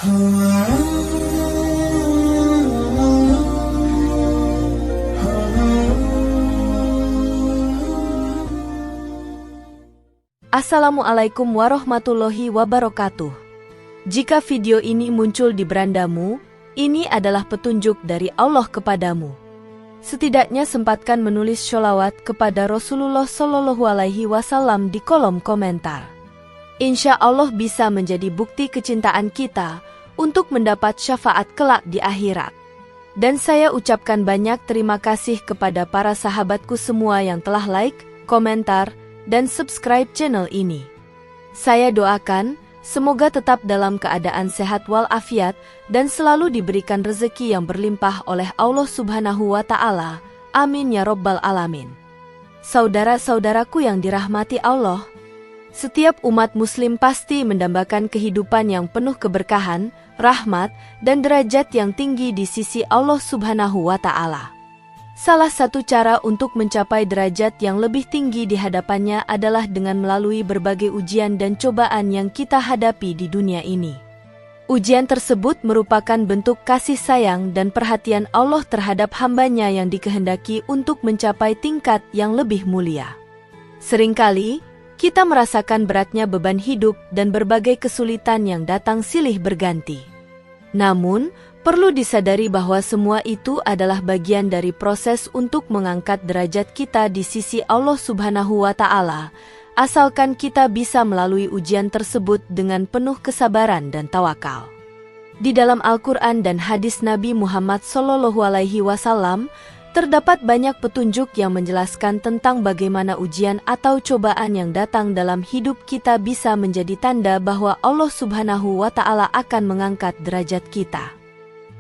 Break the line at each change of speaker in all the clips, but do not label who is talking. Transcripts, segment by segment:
Assalamualaikum warahmatullahi wabarakatuh. Jika video ini muncul di berandamu, ini adalah petunjuk dari Allah kepadamu. Setidaknya sempatkan menulis sholawat kepada Rasulullah Shallallahu Alaihi Wasallam di kolom komentar. Insya Allah bisa menjadi bukti kecintaan kita untuk mendapat syafaat kelak di akhirat. Dan saya ucapkan banyak terima kasih kepada para sahabatku semua yang telah like, komentar, dan subscribe channel ini. Saya doakan, semoga tetap dalam keadaan sehat walafiat dan selalu diberikan rezeki yang berlimpah oleh Allah Subhanahu wa Ta'ala. Amin ya Rabbal Alamin. Saudara-saudaraku yang dirahmati Allah, setiap umat muslim pasti mendambakan kehidupan yang penuh keberkahan, rahmat, dan derajat yang tinggi di sisi Allah Subhanahu wa Ta'ala. Salah satu cara untuk mencapai derajat yang lebih tinggi di hadapannya adalah dengan melalui berbagai ujian dan cobaan yang kita hadapi di dunia ini. Ujian tersebut merupakan bentuk kasih sayang dan perhatian Allah terhadap hambanya yang dikehendaki untuk mencapai tingkat yang lebih mulia. Seringkali, kita merasakan beratnya beban hidup dan berbagai kesulitan yang datang silih berganti. Namun, perlu disadari bahwa semua itu adalah bagian dari proses untuk mengangkat derajat kita di sisi Allah Subhanahu wa Ta'ala, asalkan kita bisa melalui ujian tersebut dengan penuh kesabaran dan tawakal. Di dalam Al-Quran dan hadis Nabi Muhammad SAW, terdapat banyak petunjuk yang menjelaskan tentang bagaimana ujian atau cobaan yang datang dalam hidup kita bisa menjadi tanda bahwa Allah Subhanahu wa Ta'ala akan mengangkat derajat kita.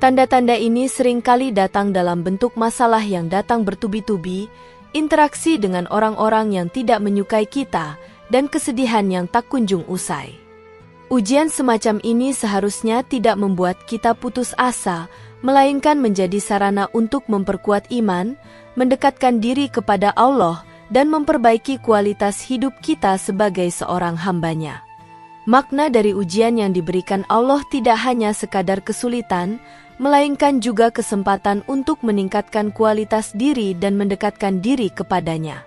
Tanda-tanda ini seringkali datang dalam bentuk masalah yang datang bertubi-tubi, interaksi dengan orang-orang yang tidak menyukai kita, dan kesedihan yang tak kunjung usai. Ujian semacam ini seharusnya tidak membuat kita putus asa, melainkan menjadi sarana untuk memperkuat iman, mendekatkan diri kepada Allah, dan memperbaiki kualitas hidup kita sebagai seorang hambanya. Makna dari ujian yang diberikan Allah tidak hanya sekadar kesulitan, melainkan juga kesempatan untuk meningkatkan kualitas diri dan mendekatkan diri kepadanya.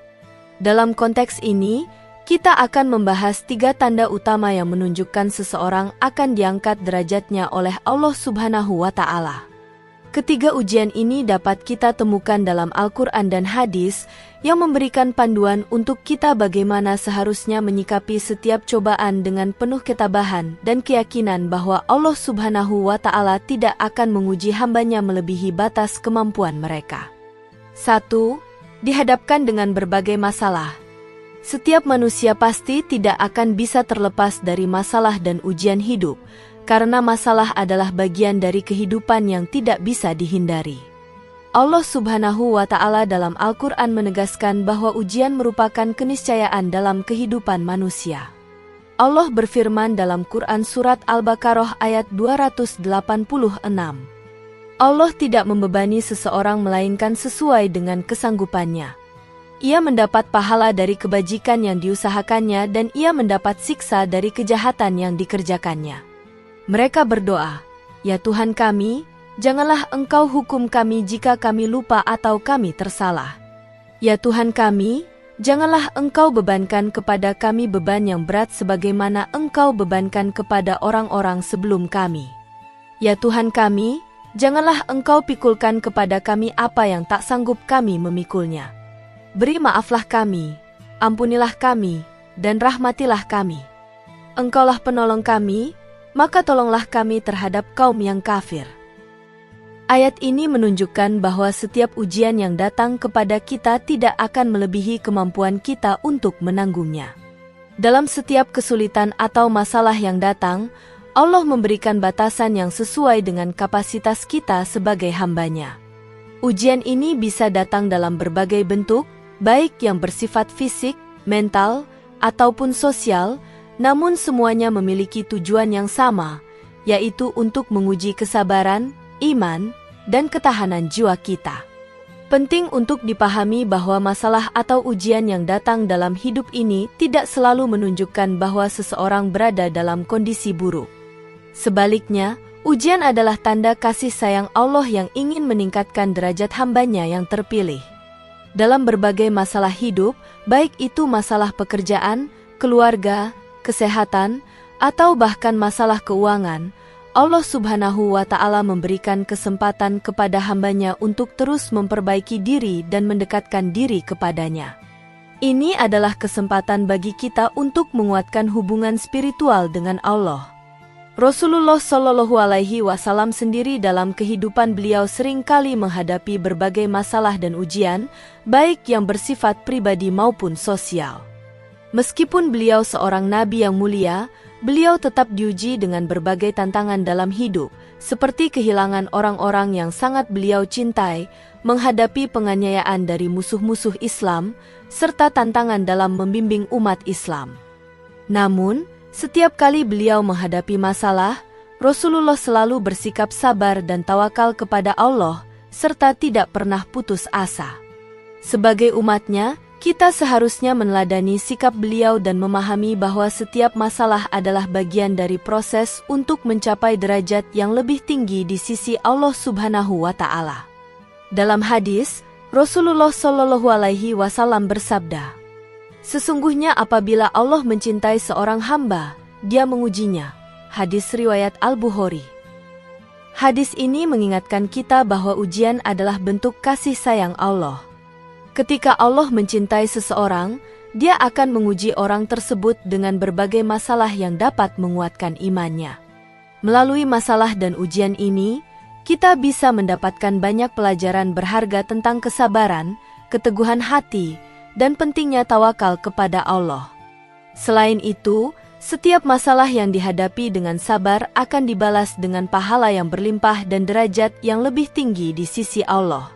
Dalam konteks ini, kita akan membahas 3 tanda utama yang menunjukkan seseorang akan diangkat derajatnya oleh Allah Subhanahu wa Ta'ala. Ketiga ujian ini dapat kita temukan dalam Al-Quran dan hadis yang memberikan panduan untuk kita bagaimana seharusnya menyikapi setiap cobaan dengan penuh ketabahan dan keyakinan bahwa Allah Subhanahu wa Ta'ala tidak akan menguji hambanya melebihi batas kemampuan mereka. 1. Dihadapkan dengan berbagai masalah. Setiap manusia pasti tidak akan bisa terlepas dari masalah dan ujian hidup, karena masalah adalah bagian dari kehidupan yang tidak bisa dihindari. Allah Subhanahu wa Ta'ala dalam Al-Quran menegaskan bahwa ujian merupakan keniscayaan dalam kehidupan manusia. Allah berfirman dalam Quran Surat Al-Baqarah ayat 286. Allah tidak membebani seseorang melainkan sesuai dengan kesanggupannya. Ia mendapat pahala dari kebajikan yang diusahakannya dan ia mendapat siksa dari kejahatan yang dikerjakannya. Mereka berdoa, "Ya Tuhan kami, janganlah Engkau hukum kami jika kami lupa atau kami tersalah. Ya Tuhan kami, janganlah Engkau bebankan kepada kami beban yang berat sebagaimana Engkau bebankan kepada orang-orang sebelum kami. Ya Tuhan kami, janganlah Engkau pikulkan kepada kami apa yang tak sanggup kami memikulnya. Beri maaflah kami, ampunilah kami, dan rahmatilah kami. Engkaulah penolong kami, maka tolonglah kami terhadap kaum yang kafir." Ayat ini menunjukkan bahwa setiap ujian yang datang kepada kita tidak akan melebihi kemampuan kita untuk menanggungnya. Dalam setiap kesulitan atau masalah yang datang, Allah memberikan batasan yang sesuai dengan kapasitas kita sebagai hambanya. Ujian ini bisa datang dalam berbagai bentuk, baik yang bersifat fisik, mental, ataupun sosial, namun semuanya memiliki tujuan yang sama, yaitu untuk menguji kesabaran, iman, dan ketahanan jiwa kita. Penting untuk dipahami bahwa masalah atau ujian yang datang dalam hidup ini tidak selalu menunjukkan bahwa seseorang berada dalam kondisi buruk. Sebaliknya, ujian adalah tanda kasih sayang Allah yang ingin meningkatkan derajat hambanya yang terpilih. Dalam berbagai masalah hidup, baik itu masalah pekerjaan, keluarga, kesehatan, atau bahkan masalah keuangan, Allah Subhanahu wa Ta'ala memberikan kesempatan kepada hambanya untuk terus memperbaiki diri dan mendekatkan diri kepadanya. Ini adalah kesempatan bagi kita untuk menguatkan hubungan spiritual dengan Allah. Rasulullah Shallallahu Alaihi Wasallam sendiri dalam kehidupan beliau seringkali menghadapi berbagai masalah dan ujian, baik yang bersifat pribadi maupun sosial. Meskipun beliau seorang nabi yang mulia, beliau tetap diuji dengan berbagai tantangan dalam hidup, seperti kehilangan orang-orang yang sangat beliau cintai, menghadapi penganiayaan dari musuh-musuh Islam, serta tantangan dalam membimbing umat Islam. Namun, setiap kali beliau menghadapi masalah, Rasulullah selalu bersikap sabar dan tawakal kepada Allah, serta tidak pernah putus asa. Sebagai umatnya, kita seharusnya meneladani sikap beliau dan memahami bahwa setiap masalah adalah bagian dari proses untuk mencapai derajat yang lebih tinggi di sisi Allah Subhanahu wa Ta'ala. Dalam hadis, Rasulullah Shallallahu Alaihi Wasallam bersabda, "Sesungguhnya apabila Allah mencintai seorang hamba, Dia mengujinya." Hadis riwayat Al-Bukhari. Hadis ini mengingatkan kita bahwa ujian adalah bentuk kasih sayang Allah. Ketika Allah mencintai seseorang, Dia akan menguji orang tersebut dengan berbagai masalah yang dapat menguatkan imannya. Melalui masalah dan ujian ini, kita bisa mendapatkan banyak pelajaran berharga tentang kesabaran, keteguhan hati, dan pentingnya tawakal kepada Allah. Selain itu, setiap masalah yang dihadapi dengan sabar akan dibalas dengan pahala yang berlimpah dan derajat yang lebih tinggi di sisi Allah.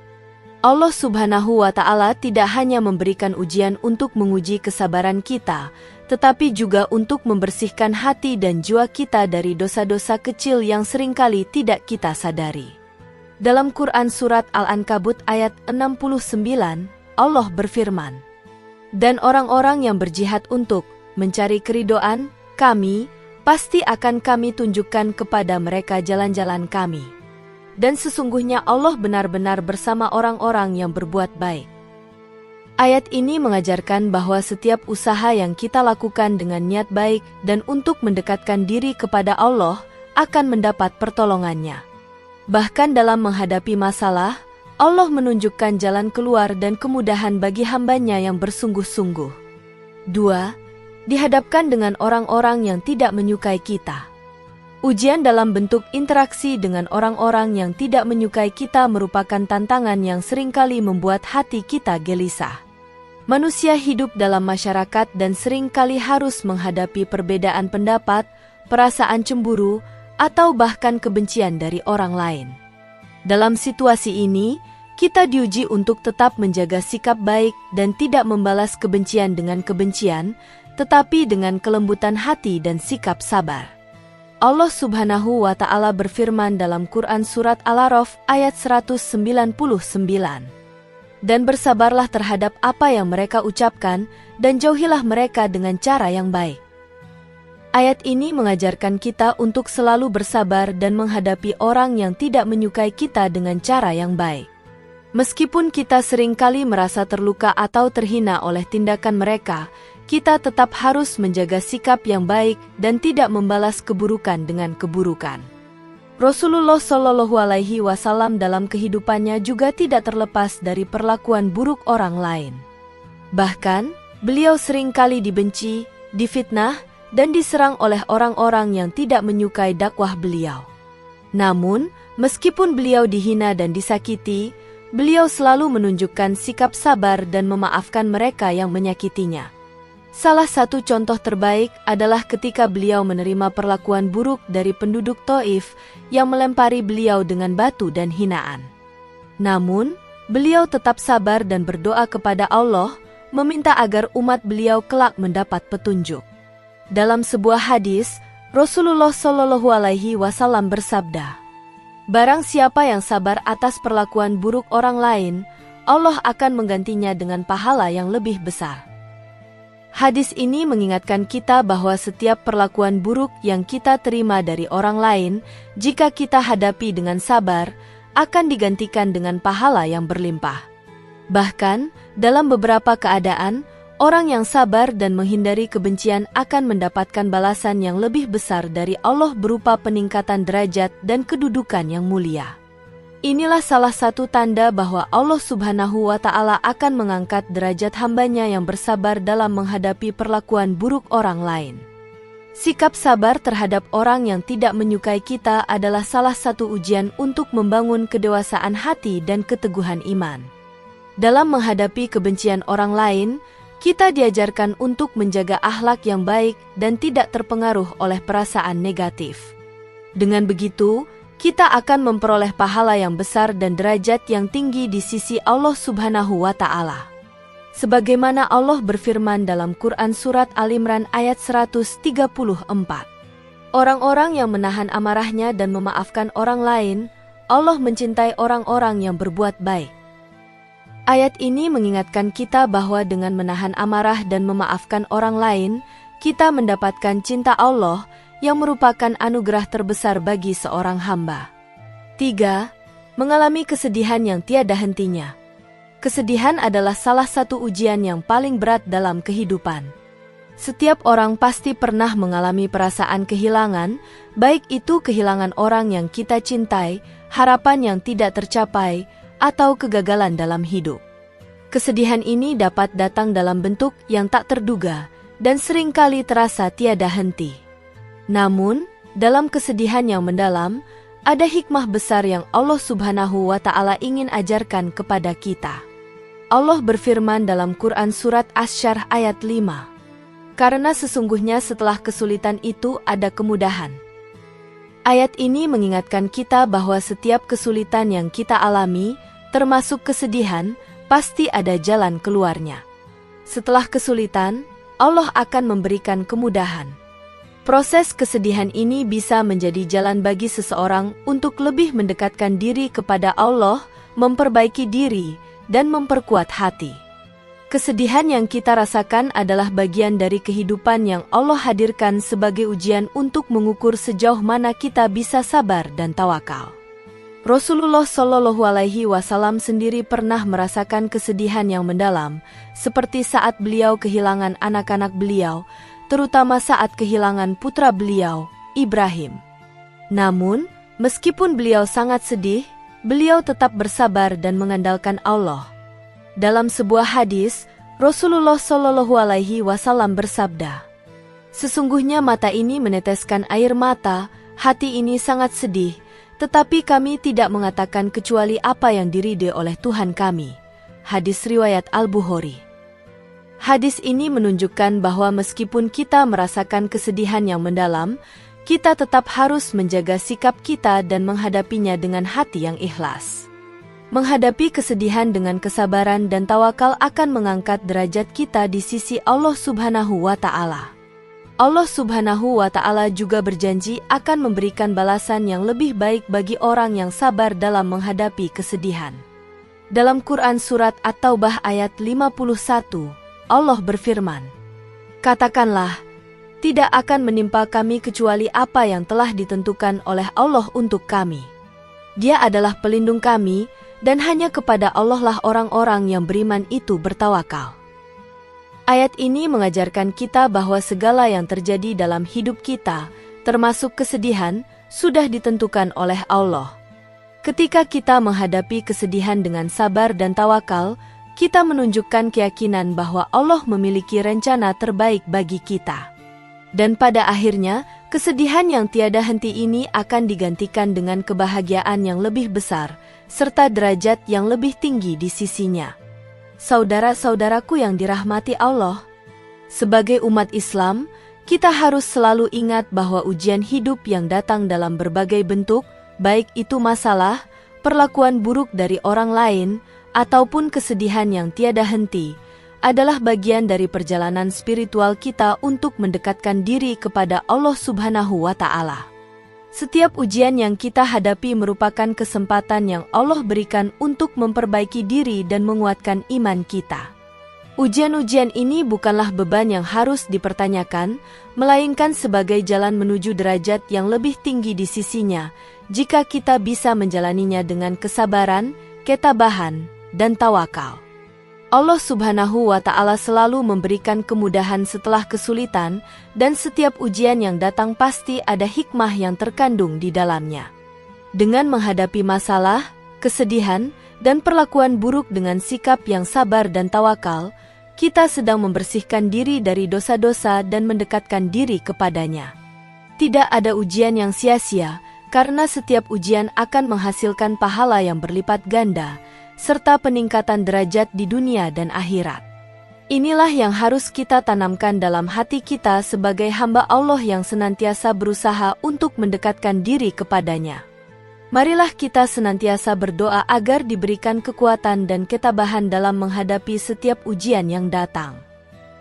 Allah Subhanahu wa Ta'ala tidak hanya memberikan ujian untuk menguji kesabaran kita, tetapi juga untuk membersihkan hati dan jiwa kita dari dosa-dosa kecil yang seringkali tidak kita sadari. Dalam Quran Surat Al-Ankabut ayat 69, Allah berfirman, "Dan orang-orang yang berjihad untuk mencari keridhaan kami, pasti akan kami tunjukkan kepada mereka jalan-jalan kami. Dan sesungguhnya Allah benar-benar bersama orang-orang yang berbuat baik." Ayat ini mengajarkan bahwa setiap usaha yang kita lakukan dengan niat baik dan untuk mendekatkan diri kepada Allah akan mendapat pertolongannya. Bahkan dalam menghadapi masalah, Allah menunjukkan jalan keluar dan kemudahan bagi hambanya yang bersungguh-sungguh. 2. Dihadapkan dengan orang-orang yang tidak menyukai kita. Ujian dalam bentuk interaksi dengan orang-orang yang tidak menyukai kita merupakan tantangan yang seringkali membuat hati kita gelisah. Manusia hidup dalam masyarakat dan seringkali harus menghadapi perbedaan pendapat, perasaan cemburu, atau bahkan kebencian dari orang lain. Dalam situasi ini, kita diuji untuk tetap menjaga sikap baik dan tidak membalas kebencian dengan kebencian, tetapi dengan kelembutan hati dan sikap sabar. Allah Subhanahu wa Ta'ala berfirman dalam Quran Surat Al-A'raf ayat 199, "Dan bersabarlah terhadap apa yang mereka ucapkan, dan jauhilah mereka dengan cara yang baik." Ayat ini mengajarkan kita untuk selalu bersabar dan menghadapi orang yang tidak menyukai kita dengan cara yang baik. Meskipun kita seringkali merasa terluka atau terhina oleh tindakan mereka, kita tetap harus menjaga sikap yang baik dan tidak membalas keburukan dengan keburukan. Rasulullah Shallallahu Alaihi Wasallam dalam kehidupannya juga tidak terlepas dari perlakuan buruk orang lain. Bahkan, beliau seringkali dibenci, difitnah, dan diserang oleh orang-orang yang tidak menyukai dakwah beliau. Namun, meskipun beliau dihina dan disakiti, beliau selalu menunjukkan sikap sabar dan memaafkan mereka yang menyakitinya. Salah satu contoh terbaik adalah ketika beliau menerima perlakuan buruk dari penduduk Taif yang melempari beliau dengan batu dan hinaan. Namun, beliau tetap sabar dan berdoa kepada Allah, meminta agar umat beliau kelak mendapat petunjuk. Dalam sebuah hadis, Rasulullah Shallallahu Alaihi Wasallam bersabda, "Barang siapa yang sabar atas perlakuan buruk orang lain, Allah akan menggantinya dengan pahala yang lebih besar." Hadis ini mengingatkan kita bahwa setiap perlakuan buruk yang kita terima dari orang lain, jika kita hadapi dengan sabar, akan digantikan dengan pahala yang berlimpah. Bahkan, dalam beberapa keadaan, orang yang sabar dan menghindari kebencian akan mendapatkan balasan yang lebih besar dari Allah berupa peningkatan derajat dan kedudukan yang mulia. Inilah salah satu tanda bahwa Allah Subhanahu wa Ta'ala akan mengangkat derajat hambanya yang bersabar dalam menghadapi perlakuan buruk orang lain. Sikap sabar terhadap orang yang tidak menyukai kita adalah salah satu ujian untuk membangun kedewasaan hati dan keteguhan iman. Dalam menghadapi kebencian orang lain, kita diajarkan untuk menjaga akhlak yang baik dan tidak terpengaruh oleh perasaan negatif. Dengan begitu, kita akan memperoleh pahala yang besar dan derajat yang tinggi di sisi Allah Subhanahu wa Ta'ala. Sebagaimana Allah berfirman dalam Quran Surat Al-Imran ayat 134. Orang-orang yang menahan amarahnya dan memaafkan orang lain, Allah mencintai orang-orang yang berbuat baik. Ayat ini mengingatkan kita bahwa dengan menahan amarah dan memaafkan orang lain, kita mendapatkan cinta Allah yang merupakan anugerah terbesar bagi seorang hamba. 3. Mengalami kesedihan yang tiada hentinya. Kesedihan adalah salah satu ujian yang paling berat dalam kehidupan. Setiap orang pasti pernah mengalami perasaan kehilangan, baik itu kehilangan orang yang kita cintai, harapan yang tidak tercapai, atau kegagalan dalam hidup. Kesedihan ini dapat datang dalam bentuk yang tak terduga dan seringkali terasa tiada henti. Namun, dalam kesedihan yang mendalam, ada hikmah besar yang Allah Subhanahu wa Ta'ala ingin ajarkan kepada kita. Allah berfirman dalam Quran Surat Asy-Syarh ayat 5. Karena sesungguhnya setelah kesulitan itu ada kemudahan. Ayat ini mengingatkan kita bahwa setiap kesulitan yang kita alami, termasuk kesedihan, pasti ada jalan keluarnya. Setelah kesulitan, Allah akan memberikan kemudahan. Proses kesedihan ini bisa menjadi jalan bagi seseorang untuk lebih mendekatkan diri kepada Allah, memperbaiki diri, dan memperkuat hati. Kesedihan yang kita rasakan adalah bagian dari kehidupan yang Allah hadirkan sebagai ujian untuk mengukur sejauh mana kita bisa sabar dan tawakal. Rasulullah Shallallahu Alaihi Wasallam sendiri pernah merasakan kesedihan yang mendalam, seperti saat beliau kehilangan anak-anak beliau, terutama saat kehilangan putra beliau, Ibrahim. Namun, meskipun beliau sangat sedih, beliau tetap bersabar dan mengandalkan Allah. Dalam sebuah hadis, Rasulullah Shallallahu Alaihi Wasallam bersabda, "Sesungguhnya mata ini meneteskan air mata, hati ini sangat sedih, tetapi kami tidak mengatakan kecuali apa yang diridai oleh Tuhan kami." Hadis riwayat Al-Bukhari. Hadis ini menunjukkan bahwa meskipun kita merasakan kesedihan yang mendalam, kita tetap harus menjaga sikap kita dan menghadapinya dengan hati yang ikhlas. Menghadapi kesedihan dengan kesabaran dan tawakal akan mengangkat derajat kita di sisi Allah Subhanahu wa Ta'ala. Allah Subhanahu wa Ta'ala juga berjanji akan memberikan balasan yang lebih baik bagi orang yang sabar dalam menghadapi kesedihan. Dalam Quran Surat At-Taubah ayat 51, Allah berfirman, "Katakanlah, tidak akan menimpa kami kecuali apa yang telah ditentukan oleh Allah untuk kami. Dia adalah pelindung kami, dan hanya kepada Allah lah orang-orang yang beriman itu bertawakal." Ayat ini mengajarkan kita bahwa segala yang terjadi dalam hidup kita, termasuk kesedihan, sudah ditentukan oleh Allah. Ketika kita menghadapi kesedihan dengan sabar dan tawakal, kita menunjukkan keyakinan bahwa Allah memiliki rencana terbaik bagi kita. Dan pada akhirnya, kesedihan yang tiada henti ini akan digantikan dengan kebahagiaan yang lebih besar, serta derajat yang lebih tinggi di sisinya. Saudara-saudaraku yang dirahmati Allah, sebagai umat Islam, kita harus selalu ingat bahwa ujian hidup yang datang dalam berbagai bentuk, baik itu masalah, perlakuan buruk dari orang lain, ataupun kesedihan yang tiada henti, adalah bagian dari perjalanan spiritual kita untuk mendekatkan diri kepada Allah Subhanahu wa Ta'ala. Setiap ujian yang kita hadapi merupakan kesempatan yang Allah berikan untuk memperbaiki diri dan menguatkan iman kita. Ujian-ujian ini bukanlah beban yang harus dipertanyakan, melainkan sebagai jalan menuju derajat yang lebih tinggi di sisinya, jika kita bisa menjalaninya dengan kesabaran, ketabahan, dan tawakal. Allah Subhanahu wa Ta'ala selalu memberikan kemudahan setelah kesulitan, dan setiap ujian yang datang pasti ada hikmah yang terkandung di dalamnya. Dengan menghadapi masalah, kesedihan, dan perlakuan buruk dengan sikap yang sabar dan tawakal, kita sedang membersihkan diri dari dosa-dosa dan mendekatkan diri kepadanya. Tidak ada ujian yang sia-sia, karena setiap ujian akan menghasilkan pahala yang berlipat ganda, serta peningkatan derajat di dunia dan akhirat. Inilah yang harus kita tanamkan dalam hati kita sebagai hamba Allah yang senantiasa berusaha untuk mendekatkan diri kepadanya. Marilah kita senantiasa berdoa agar diberikan kekuatan dan ketabahan dalam menghadapi setiap ujian yang datang.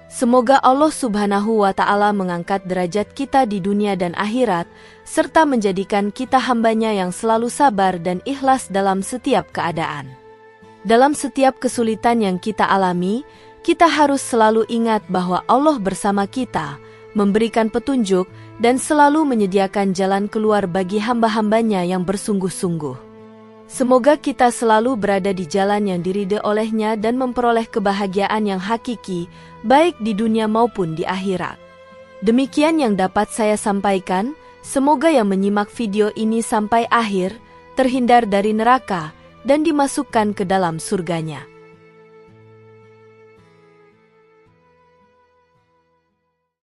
Semoga Allah Subhanahu wa Ta'ala mengangkat derajat kita di dunia dan akhirat, serta menjadikan kita hambanya yang selalu sabar dan ikhlas dalam setiap keadaan. Dalam setiap kesulitan yang kita alami, kita harus selalu ingat bahwa Allah bersama kita, memberikan petunjuk, dan selalu menyediakan jalan keluar bagi hamba-hambanya yang bersungguh-sungguh. Semoga kita selalu berada di jalan yang diridhai olehnya dan memperoleh kebahagiaan yang hakiki, baik di dunia maupun di akhirat. Demikian yang dapat saya sampaikan, semoga yang menyimak video ini sampai akhir, terhindar dari neraka, dan dimasukkan ke dalam surganya.